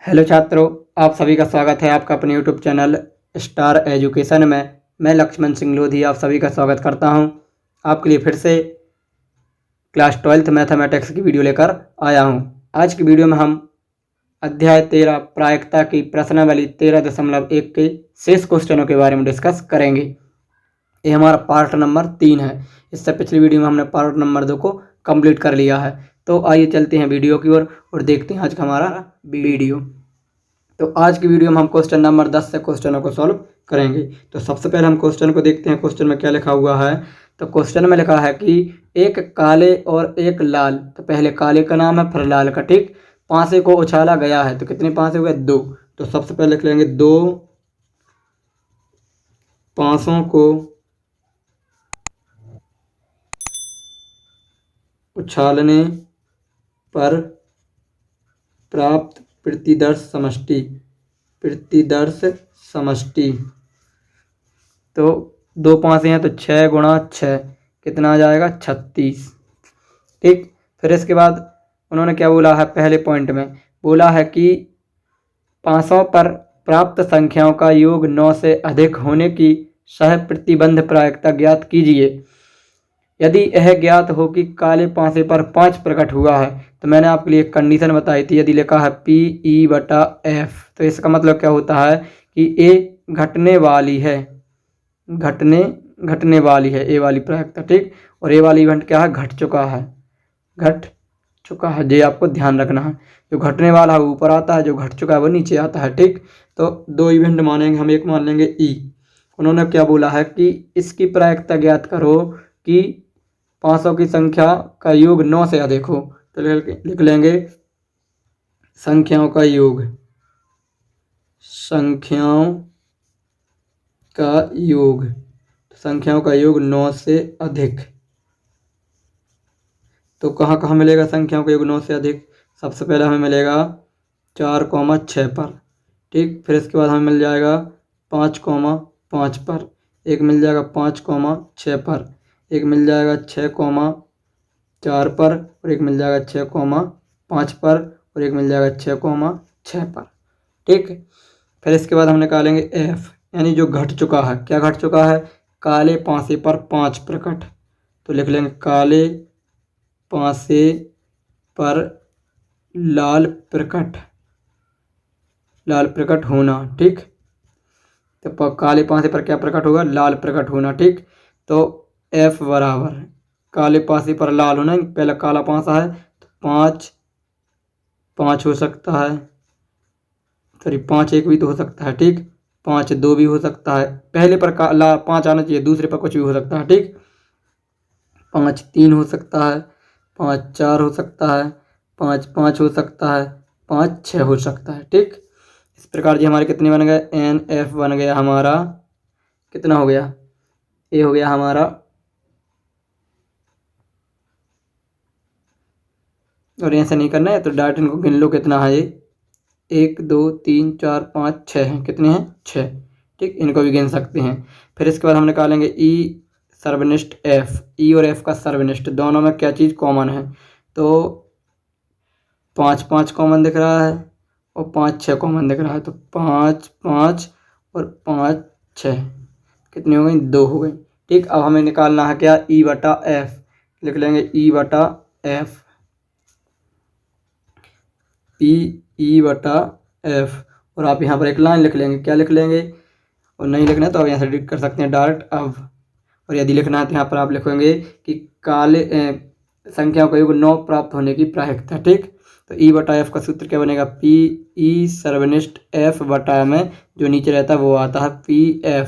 Hello छात्रों, आप सभी का स्वागत है आपका अपने यूट्यूब चैनल स्टार एजुकेशन में। मैं लक्ष्मण सिंह लोधी आप सभी का स्वागत करता हूं। आपके लिए फिर से क्लास 12th मैथमेटिक्स की वीडियो लेकर आया हूं। आज की वीडियो में हम अध्याय 13 प्रायिकता की प्रश्नावली 13.1 के शेष क्वेश्चनों के बारे में डिस्कस करेंगे। ये हमारा पार्ट नंबर 3 है। इससे पिछली वीडियो में हमने पार्ट नंबर 2 को कंप्लीट कर लिया है। तो आइए चलते हैं वीडियो की ओर और देखते हैं आज का हमारा वीडियो। तो आज की वीडियो में हम क्वेश्चन नंबर 10 से क्वेश्चनों को सॉल्व करेंगे। तो सबसे पहले हम क्वेश्चन को देखते हैं। क्वेश्चन में क्या लिखा हुआ है? तो क्वेश्चन में लिखा है कि एक काले और एक लाल, तो पहले काले का नाम है फिर लाल का, ठीक। पांसे को उछाला गया है, तो कितने पांसे हुए? 2। तो सबसे पहले लिख लेंगे 2 पांसों को उछालने पर प्राप्त प्रतिदर्श समष्टि। तो 2 पांसे हैं तो 6 गुणा 6 कितना आ जाएगा? 36, ठीक। फिर इसके बाद उन्होंने क्या बोला है? पहले पॉइंट में बोला है कि पांसों पर प्राप्त संख्याओं का योग 9 से अधिक होने की सह प्रतिबंध प्रायिकता ज्ञात कीजिए। यदि यह ज्ञात हो कि काले पांसे पर 5 प्रकट हुआ है, तो मैंने आपके लिए एक कंडीशन बताई थी। यदि लिखा है PE/F, तो इसका मतलब क्या होता है कि ए घटने वाली है, घटने वाली है ए वाली प्रायिकता, ठीक। और ए वाली इवेंट क्या है? घट चुका है। ये आपको ध्यान रखना है। जो घटने वाला है वो ऊपर आता है, जो घट चुका है वो नीचे आता है, ठीक। तो 2 इवेंट मानेंगे हम, एक मान लेंगे ई। उन्होंने क्या बोला है कि इसकी प्रायिकता ज्ञात करो कि 500 की संख्या का योग 9 से अधिक हो। तो लिख लेंगे संख्याओं का योग 9 से अधिक। तो कहाँ कहाँ मिलेगा संख्याओं का योग 9 से अधिक? सबसे पहले हमें मिलेगा 4,6 पर, ठीक। फिर इसके बाद हमें मिल जाएगा 5,5 पर, एक मिल जाएगा 5,6 पर, एक मिल जाएगा 6,4 पर, और एक मिल जाएगा 6,5 पर, और एक मिल जाएगा 6,6 पर, ठीक। फिर इसके बाद हम निकालेंगे एफ, यानी जो घट चुका है। क्या घट चुका है? काले पांसे पर 5 प्रकट। तो लिख लेंगे काले पांसे पर लाल प्रकट होना, ठीक। तो काले पांसे पर क्या प्रकट होगा? लाल प्रकट होना, ठीक। तो एफ बराबर काले पांसे पर लाल होना, पहला काला पांसा है तो 5 हो सकता है, सॉरी 5 1 भी तो हो सकता है, ठीक। 5 2 भी हो सकता है। पहले पर 5 आना चाहिए, दूसरे पर कुछ भी हो सकता है, ठीक। 5 3 हो सकता है, 5 4 हो सकता है, 5 5 हो सकता है, 5 6 हो सकता है, ठीक। इस प्रकार जी हमारे कितने बन गए? NF बन गया हमारा, कितना हो गया? ए हो गया हमारा, और ऐसा नहीं करना है तो डायरेक्ट इनको गिन लो कितना है ये। 1 2 3 4 5 6 हैं। कितने हैं? 6, ठीक। इनको भी गिन सकते हैं। फिर इसके बाद हम निकालेंगे ई सर्वनिष्ठ एफ। ई और एफ का सर्वनिष्ठ दोनों में क्या चीज़ कॉमन है? तो 5 5 कॉमन दिख रहा है और 5 6 कॉमन दिख रहा है। तो 5 5 और 5 6 कितनी हो गई? 2 हो गई, ठीक। अब हमें निकालना है क्या? E/F। लिख लेंगे E/F, PE/F। और आप यहाँ पर एक लाइन लिख लेंगे। क्या लिख लेंगे? और नहीं लिखना है तो आप यहाँ से एडिट कर सकते हैं डायरेक्ट अब। और यदि लिखना है तो यहाँ पर आप लिखेंगे कि काले संख्याओं का योग 9 प्राप्त होने की प्रायिकता, ठीक। तो E/F का सूत्र क्या बनेगा? PE सर्वनिष्ठ F बटा में जो नीचे रहता है वो आता है PF।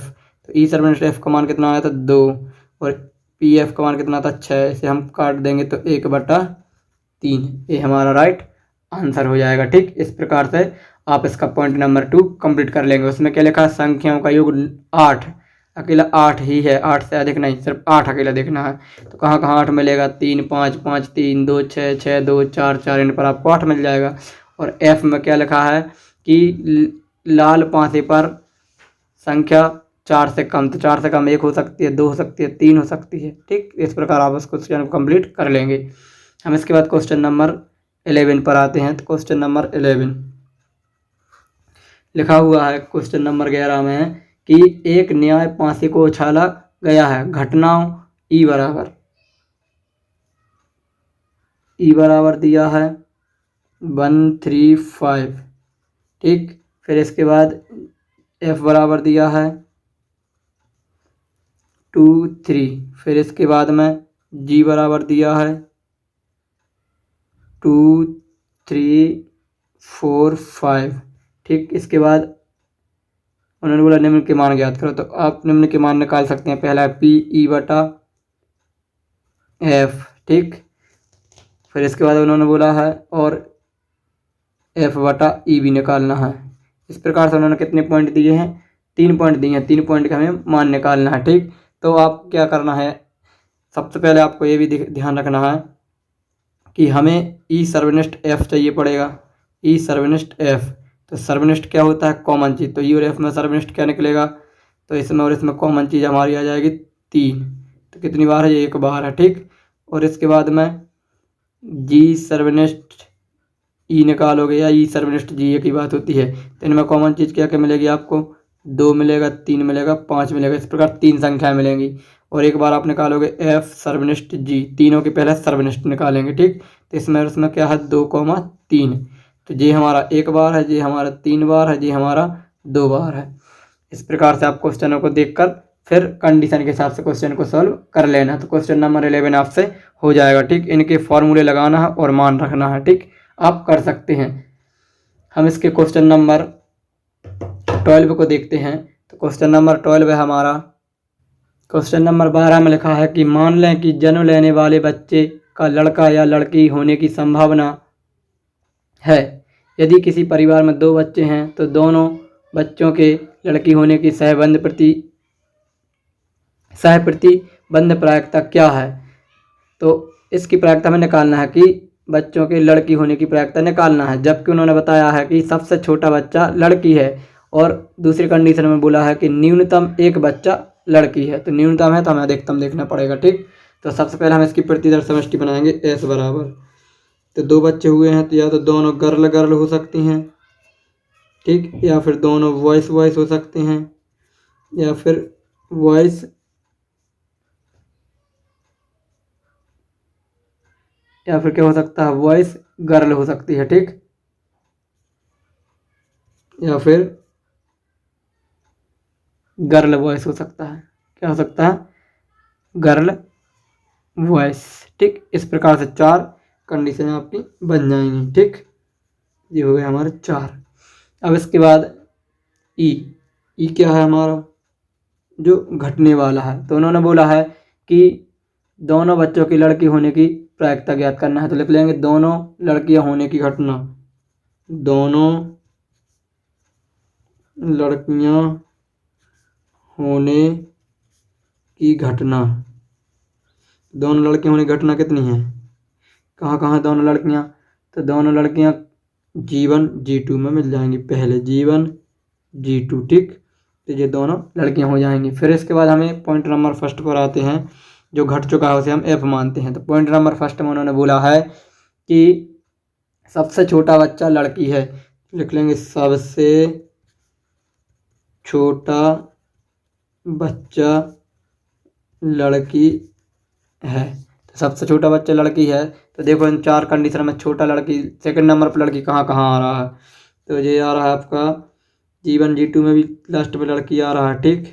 तो E सर्वनिष्ठ F का मान कितना आया था? 2, और PF का मान कितना था? 6। इसे हम काट देंगे तो 1/3। ये हमारा राइट आंसर हो जाएगा, ठीक। इस प्रकार से आप इसका पॉइंट नंबर 2 कंप्लीट कर लेंगे। उसमें क्या लिखा है? संख्याओं का योग 8, अकेला 8 ही है, 8 से अधिक नहीं, सिर्फ 8 अकेला देखना है। तो कहाँ कहाँ 8 मिलेगा? 3 5 5 3 2 6 6 2 4 4, इन पर आपको 8 मिल जाएगा। और एफ में क्या लिखा है कि लाल पांसे पर संख्या 4 से कम, तो 4 से कम 1 हो सकती है, 2 हो सकती है, 3 हो सकती है, ठीक। इस प्रकार आप उस क्वेश्चन को कंप्लीट कर लेंगे। हम इसके बाद क्वेश्चन नंबर 11 पर आते हैं। तो क्वेश्चन नंबर 11, लिखा हुआ है क्वेश्चन नंबर 11 में कि एक न्याय फांसी को उछाला गया है, घटनाओं ई बराबर दिया है 135, ठीक। फिर इसके बाद एफ बराबर दिया है 2 3, फिर इसके बाद में जी बराबर दिया है 2 3 4 5, ठीक। इसके बाद उन्होंने बोला निम्न के मान ज्ञात करो, तो आप निम्न के मान निकाल सकते हैं। पहला है पी ई बटा एफ, ठीक। फिर इसके बाद उन्होंने बोला है और एफ बटा ई भी निकालना है। इस प्रकार से उन्होंने कितने पॉइंट दिए हैं, 3 पॉइंट दिए हैं। 3 पॉइंट का हमें मान निकालना है, ठीक। तो आप क्या करना है, सबसे पहले आपको ये भी ध्यान रखना है कि हमें ई सर्वनिष्ठ एफ चाहिए पड़ेगा। ई सर्वनिष्ठ एफ, तो सर्वनिष्ठ क्या होता है, कॉमन चीज़। तो ई और एफ में सर्वनिष्ठ क्या निकलेगा, तो इसमें और इसमें कॉमन चीज़ हमारी आ जाएगी 3। तो कितनी बार है, ये 1 बार है, ठीक। और इसके बाद में जी सर्वनिष्ठ ई निकालोगे या ई सर्वनिष्ठ जी, की बात होती है। तो इनमें कॉमन चीज़ क्या क्या मिलेगी आपको, 2 मिलेगा, 3 मिलेगा, 5 मिलेगा। इस प्रकार 3 संख्याएं मिलेंगी। और एक बार आप निकालोगे एफ सर्वनिष्ठ जी, तीनों के पहले सर्वनिष्ठ निकालेंगे, ठीक। तो इसमें क्या है 2,3। तो ये हमारा 1 बार है, ये हमारा 3 बार है, ये हमारा 2 बार है। इस प्रकार से आप क्वेश्चनों को देखकर फिर कंडीशन के हिसाब से क्वेश्चन को सॉल्व कर लेना। तो क्वेश्चन नंबर 11 आपसे हो जाएगा, ठीक। इनके फॉर्मूले लगाना है और मान रखना है, ठीक। आप कर सकते हैं। हम इसके क्वेश्चन नंबर 12 को देखते हैं। तो क्वेश्चन नंबर 12 है हमारा। क्वेश्चन नंबर 12 में लिखा है कि मान लें कि जन्म लेने वाले बच्चे का लड़का या लड़की होने की संभावना है। यदि किसी परिवार में 2 बच्चे हैं तो दोनों बच्चों के लड़की होने की सहप्रतिबंध प्रायिकता क्या है। तो इसकी प्रायिकता हमें निकालना है कि बच्चों के लड़की होने की प्रायिकता निकालना है, जबकि उन्होंने बताया है कि सबसे छोटा बच्चा लड़की है और दूसरी कंडीशन में बोला है कि न्यूनतम 1 बच्चा लड़की है। तो न्यूनतम है तो हमें अधिकतम देखना पड़ेगा, ठीक। तो सबसे पहले हम इसकी प्रतिदर समष्टि बनाएंगे एस बराबर। तो 2 बच्चे हुए हैं तो या तो दोनों गर्ल गर्ल हो सकती हैं, ठीक, या फिर दोनों वॉइस वॉइस हो सकते हैं, या फिर वॉइस या फिर क्या हो सकता है, वॉइस गर्ल हो सकती है, ठीक, या फिर गर्ल वॉइस हो सकता है। क्या हो सकता है, गर्ल वॉइस, ठीक। इस प्रकार से 4 कंडीशन आपकी बन जाएंगी, ठीक। ये हो गए हमारे 4। अब इसके बाद ई क्या है हमारा, जो घटने वाला है। तो उन्होंने बोला है कि दोनों बच्चों की लड़की होने की प्रायिकता ज्ञात करना है। तो लिख लेंगे दोनों लड़कियां होने की घटना, दोनों लड़कियां होने की घटना। दोनों लड़कियां होने की घटना कितनी है, कहाँ कहाँ दोनों लड़कियां, तो दोनों लड़कियां G1 G2 में मिल जाएंगी। पहले G1 G2, ठीक। तो ये दोनों लड़कियां हो जाएंगी। फिर इसके बाद हमें पॉइंट नंबर फर्स्ट पर आते हैं। जो घट चुका है उसे हम F मानते हैं। तो पॉइंट नंबर फर्स्ट में उन्होंने बोला है कि सबसे छोटा बच्चा लड़की है। लिख लेंगे सबसे छोटा बच्चा लड़की है। तो सबसे छोटा बच्चा लड़की है। तो देखो इन 4 कंडीशन में छोटा लड़की, सेकंड नंबर पर लड़की कहाँ कहाँ आ रहा है, तो ये आ रहा है आपका G1 G2 में भी लास्ट में लड़की आ रहा है, ठीक।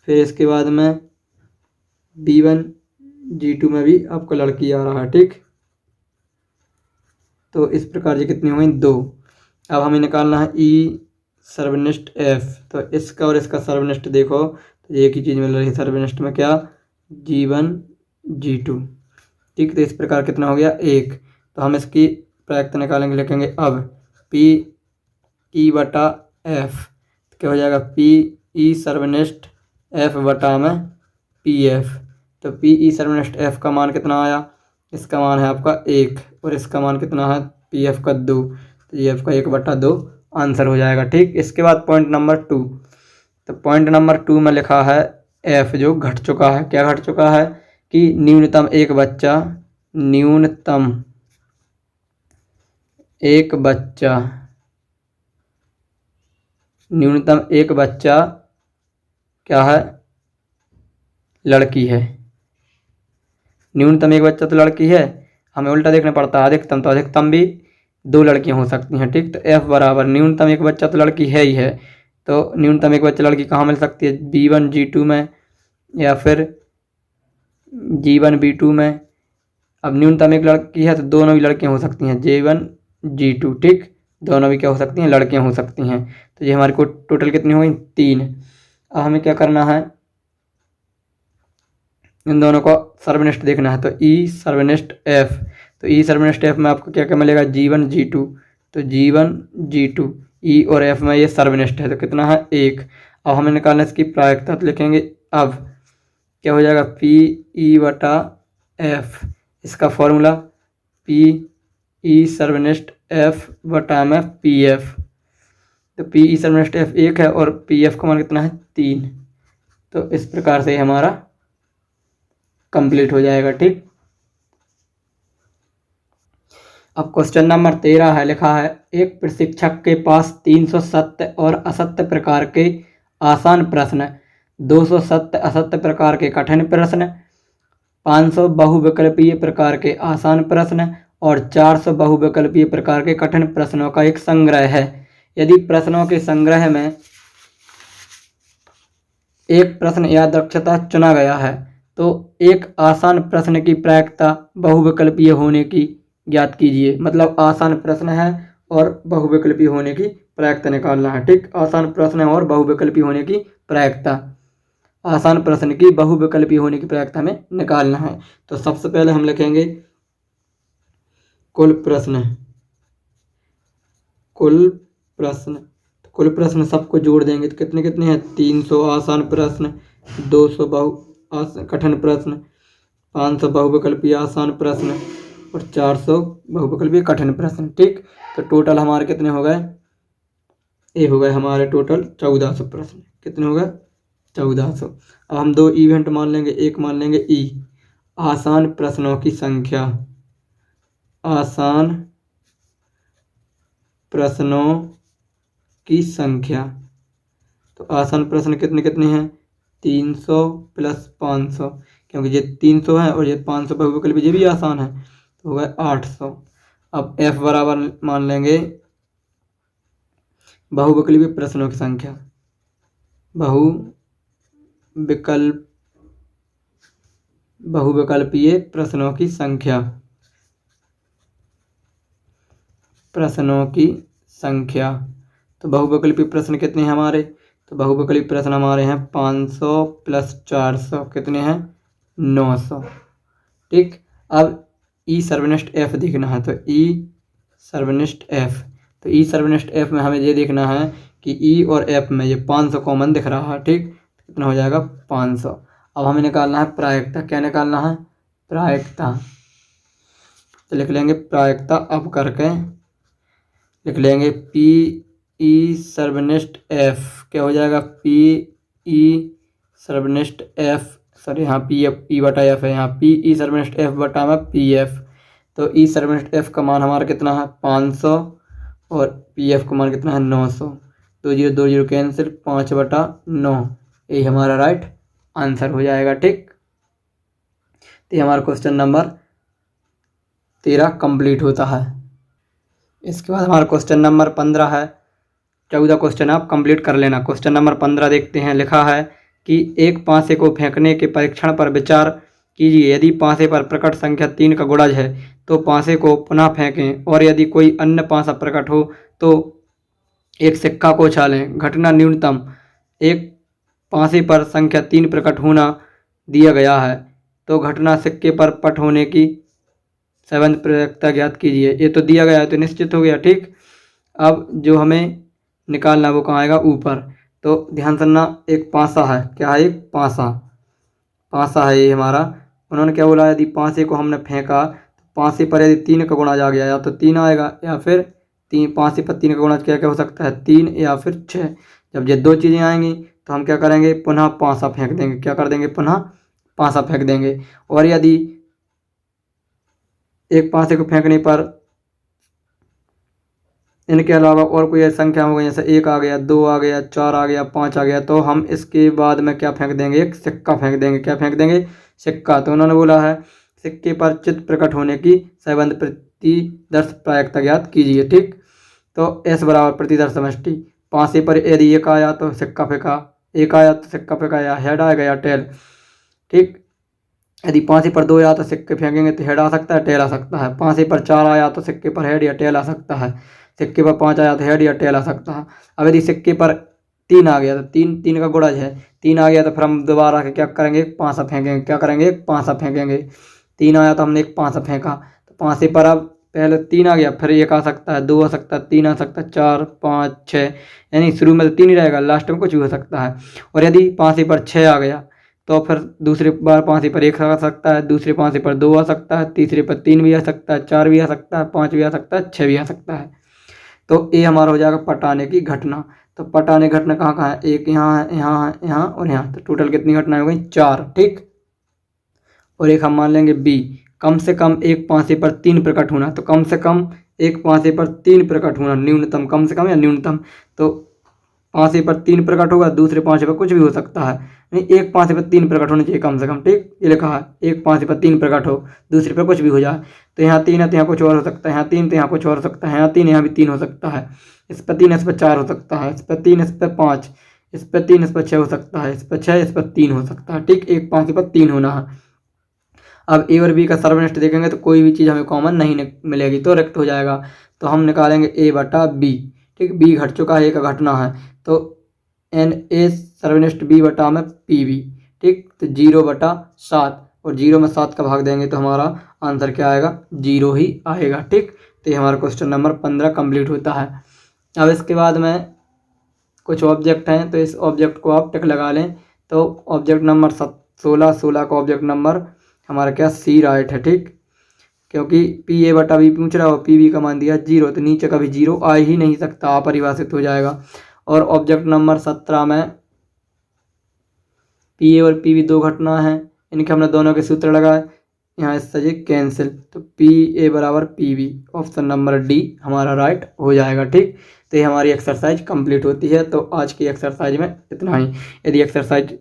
फिर इसके बाद में B1 G2 में भी आपका लड़की आ रहा है, ठीक। तो इस प्रकार ये कितनी हुई, 2। अब हमें निकालना है ई सर्वनिष्ठ F। तो इसका और इसका सर्वनिष्ठ देखो तो एक ही चीज़ मिल रही है। सर्वनिष्ठ में क्या, G1 G2, ठीक। तो इस प्रकार कितना हो गया, 1। तो हम इसकी प्रायिकता निकालेंगे, लिखेंगे अब P E बटा F। क्या हो जाएगा, P E सर्वनिष्ठ F बटा में PF। तो P E सर्वनिष्ठ F का मान कितना आया, इसका मान है आपका 1 और इसका मान कितना है PF का 2। तो ये F का 1/2 आंसर हो जाएगा, ठीक। इसके बाद पॉइंट नंबर 2। तो पॉइंट नंबर 2 में लिखा है F जो घट चुका है। क्या घट चुका है कि न्यूनतम एक बच्चा न्यूनतम एक बच्चा क्या है, लड़की है। न्यूनतम एक बच्चा तो लड़की है, हमें उल्टा देखना पड़ता है अधिकतम, तो अधिकतम भी 2 लड़कियां हो सकती हैं। ठीक, तो F बराबर न्यूनतम एक बच्चा तो लड़की है ही है, तो न्यूनतम एक बच्चा लड़की कहाँ मिल सकती है, B1 G2 में या फिर G1 B2 में। अब न्यूनतम एक लड़की है तो दोनों भी लड़कियां हो सकती हैं, J1 G2। ठीक, दोनों भी क्या हो सकती हैं, लड़कियां हो सकती हैं। तो ये हमारे को टोटल कितनी हो गई, 3। अब हमें क्या करना है, इन दोनों को सर्वनिष्ठ देखना है। तो ई सर्वनिष्ठ F, तो ई सर्वनिष्ठ F में आपको क्या क्या मिलेगा, G1 G2, तो G1 G2 ई और F में ये सर्वनिष्ठ है तो कितना है, 1। अब हमें निकालना है इसकी प्रायिकता, तो लिखेंगे अब क्या हो जाएगा, पी ई बटा F, इसका फॉर्मूला पी ई सर्वनिष्ठ F बटा में पी एफ। तो पी ई सर्वनिष्ठ F 1 है और पी एफ का मान कितना है, 3। तो इस प्रकार से हमारा कंप्लीट हो जाएगा। ठीक, अब क्वेश्चन नंबर 13 है, लिखा है एक प्रशिक्षक के पास 300 सत्य और असत्य प्रकार के आसान प्रश्न, 200 सत्य असत्य प्रकार के कठिन प्रश्न, 500 बहुविकल्पीय प्रकार के आसान प्रश्न और 400 बहुविकल्पीय प्रकार के कठिन प्रश्नों का एक संग्रह है। यदि प्रश्नों के संग्रह में एक प्रश्न या दक्षता चुना गया है तो एक आसान प्रश्न की प्रायिकता बहुविकल्पीय होने की ज्ञात कीजिए। मतलब आसान प्रश्न है और बहुविकल्पीय होने की प्रायिकता निकालना है। ठीक, आसान प्रश्न है और बहुविकल्पीय होने की प्रायिकता, आसान प्रश्न की बहुविकल्पीय होने की प्रायिकता में निकालना है। तो सबसे पहले हम लिखेंगे कुल प्रश्न, कुल प्रश्न सबको जोड़ देंगे तो कितने कितने हैं, 300 आसान प्रश्न, 200 कठिन प्रश्न, 500 बहुविकल्पीय आसान प्रश्न और 400 बहुविकल्पीय कठिन प्रश्न। ठीक, तो टोटल हमारे कितने हो गए, ये हो गए हमारे टोटल 1400 प्रश्न। कितने हो गए, 1400। अब हम 2 इवेंट मान लेंगे, एक मान लेंगे ई आसान प्रश्नों की संख्या, आसान प्रश्नों की संख्या। तो आसान प्रश्न कितने कितने हैं, 300 प्लस 500, क्योंकि ये 300 है और ये 500 बहुविकल्पीय ये भी आसान है, तो हो गए 800। अब F बराबर मान लेंगे बहुविकल्पीय प्रश्नों की संख्या, बहुविकल्पीय प्रश्नों की संख्या, तो बहुविकल्पीय प्रश्न कितने हैं हमारे, तो बहुविकल्पीय प्रश्न हमारे हैं 500 प्लस 400 कितने हैं, 900। ठीक, अब ई सर्वनिष्ठ F देखना है, तो ई सर्वनिष्ठ F, तो ई सर्वनिष्ठ F में हमें ये देखना है कि ई और F में ये 500 कॉमन दिख रहा है। ठीक, कितना हो जाएगा, 500। अब हमें निकालना है प्रायिकता, क्या निकालना है, प्रायिकता। तो लिख लेंगे प्रायिकता, अब करके लिख लेंगे पी ई सर्वनिष्ठ F, क्या हो जाएगा, पी ई सर्वनिष्ठ F, सॉरी यहाँ पी एफ ई बटा एफ है, यहाँ पी ई सर्वनिष्ठ F बटा में पी एफ। तो ई सर्वनिष्ठ F का मान हमारा कितना है, 500 और पी एफ का मान कितना है, 900। 2 0 2 0 कैंसिल, 5/9, यही हमारा राइट आंसर हो जाएगा। ठीक, तो ये हमारा क्वेश्चन नंबर 13 कंप्लीट होता है। इसके बाद हमारा क्वेश्चन नंबर 15 है, 14 क्वेश्चन आप कंप्लीट कर लेना। क्वेश्चन नंबर 15 देखते हैं, लिखा है कि एक पासे को फेंकने के परीक्षण पर विचार कीजिए। यदि पासे पर प्रकट संख्या 3 का गुणज है तो पासे को पुनः फेंकें, और यदि कोई अन्य पासा प्रकट हो तो एक सिक्का को उछालें। घटना न्यूनतम एक पासे पर संख्या 3 प्रकट होना दिया गया है, तो घटना सिक्के पर पट होने की सेवंथ प्रायिकता ज्ञात कीजिए। ये तो दिया गया है तो निश्चित हो गया। ठीक, अब जो हमें निकालना वो कहाँ आएगा, ऊपर। तो ध्यान सुनना, एक पासा है, क्या है, एक पासा है ये हमारा। उन्होंने क्या बोला, यदि पासे को हमने फेंका तो पासे पर यदि 3 का गुणज आ गया, या तो 3 आएगा या फिर 3, पासे पर 3 का गुणज क्या क्या हो सकता है, 3 या फिर 6। जब ये 2 चीज़ें आएंगी तो हम क्या करेंगे, पुनः पासा फेंक देंगे। क्या कर देंगे, पुनः पासा फेंक देंगे। और यदि एक पासे को फेंकने पर इनके अलावा और कोई संख्या हो गई, जैसे 1 आ गया, 2 आ गया, 4 आ गया, 5 आ गया, तो हम इसके बाद में क्या फेंक देंगे, एक सिक्का फेंक देंगे। क्या फेंक देंगे, सिक्का। तो उन्होंने बोला है सिक्के पर चित्र प्रकट होने की संबंध प्रतिदर्श प्रायिकता ज्ञात कीजिए। ठीक, तो एस बराबर प्रतिदर्श समष्टि। 5 पर यदि 1 आया तो सिक्का फेंका, 1 आया तो सिक्का फेंका, या हेड आएगा या टेल। ठीक, यदि 5 पर 2 आया तो सिक्के फेंकेंगे तो हेड आ सकता है, टेल आ सकता है। 5 पर 4 आया तो सिक्के पर हेड या टेल आ सकता है, सिक्के पर 5 आया तो हेड या टेल आ सकता है। अब यदि सिक्के पर 3 आ गया तो 3 का गुणज है, 3 आ गया तो फिर हम दोबारा क्या करेंगे, 5 फेंकेंगे। क्या करेंगे, 5 फेंकेंगे। 3 आया तो हमने एक 5 फेंका, तो 5 पर अब पहले 3 आ गया, फिर 1 आ सकता है, 2 आ सकता है, 3 आ सकता है, 4, 5, 6, यानी शुरू में तो 3 ही रहेगा, लास्ट में कुछ भी हो सकता है। और यदि 5 पर 6 आ गया तो फिर दूसरी बार 5 पर 1 आ सकता है, दूसरे 5 पर 2 आ सकता है, तीसरे पर 3 भी आ सकता है, 4 भी आ सकता है, 5 भी आ सकता है, 6 भी आ सकता है। तो ये हमारा हो जाएगा पटाने की घटना। तो पटाने घटना कहाँ कहाँ है, एक यहाँ है, यहाँ है, यहाँ और यहाँ। तो टोटल कितनी घटनाएं हो गई, 4। ठीक, और एक हम मान लेंगे बी, कम से कम एक 5 पर 3 प्रकट होना। तो कम से कम एक 5 पर 3 प्रकट होना, न्यूनतम, कम से कम या न्यूनतम। तो 5 पर 3 प्रकट होगा, दूसरे 5 पर कुछ भी हो सकता है, नहीं एक 5 पर 3 प्रकट होने चाहिए कम से कम। ठीक, ये लिखा है एक 5 पर 3 प्रकट हो, दूसरे पर कुछ भी हो जाए। तो यहाँ 3 है तो यहाँ कुछ और हो सकता है, यहाँ 3 तो यहाँ कुछ और हो सकता है, यहाँ 3 यहाँ भी 3 हो सकता है, इस पर 3 इस पर 4 हो सकता है, इस पर 3 इस पर 5, इस पर 3 इस पर 6 हो सकता है, इस पर 6 इस पर 3 हो सकता है। ठीक, एक 5 पर 3 होना है। अब ए और बी का सर्वनिष्ठ देखेंगे तो कोई भी चीज़ हमें कॉमन नहीं मिलेगी, तो रिक्त हो जाएगा। तो हम निकालेंगे ए बटा बी। ठीक, बी घट चुका है, ए का घटना है, तो एन ए सर्वनिष्ठ बी बटा में पी बी। ठीक, तो 0/7, और 0 में 7 का भाग देंगे तो हमारा आंसर क्या आएगा, 0 ही आएगा। ठीक, तो ये हमारा क्वेश्चन नंबर 15 कंप्लीट होता है। अब इसके बाद में कुछ ऑब्जेक्ट हैं, तो इस ऑब्जेक्ट को आप टिक लगा लें। तो ऑब्जेक्ट नंबर 16 का ऑब्जेक्ट नंबर हमारा क्या, सी राइट है। ठीक, क्योंकि पी ए बटा बी पूछ रहा हो, पी बी का मान दिया 0, तो नीचे कभी 0 आ ही नहीं सकता, अपरिभाषित हो जाएगा। और ऑब्जेक्ट नंबर 17 में पी ए और पी बी 2 घटना है, इनके हमने दोनों के सूत्र लगाए, यहाँ इससे ये कैंसिल, तो पी ए बराबर P B, option number D हमारा राइट हो जाएगा। ठीक, तो ये हमारी एक्सरसाइज कंप्लीट होती है। तो आज की एक्सरसाइज में इतना ही। यदि एक्सरसाइज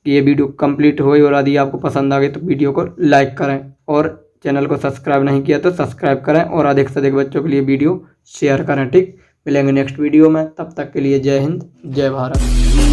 की ये वीडियो कंप्लीट हुई और यदि आपको पसंद आ गई तो वीडियो को लाइक करें, और चैनल को सब्सक्राइब नहीं किया तो सब्सक्राइब करें, और अधिक से अधिक बच्चों के लिए वीडियो शेयर करें। ठीक, मिलेंगे नेक्स्ट वीडियो में, तब तक के लिए जय हिंद, जय भारत।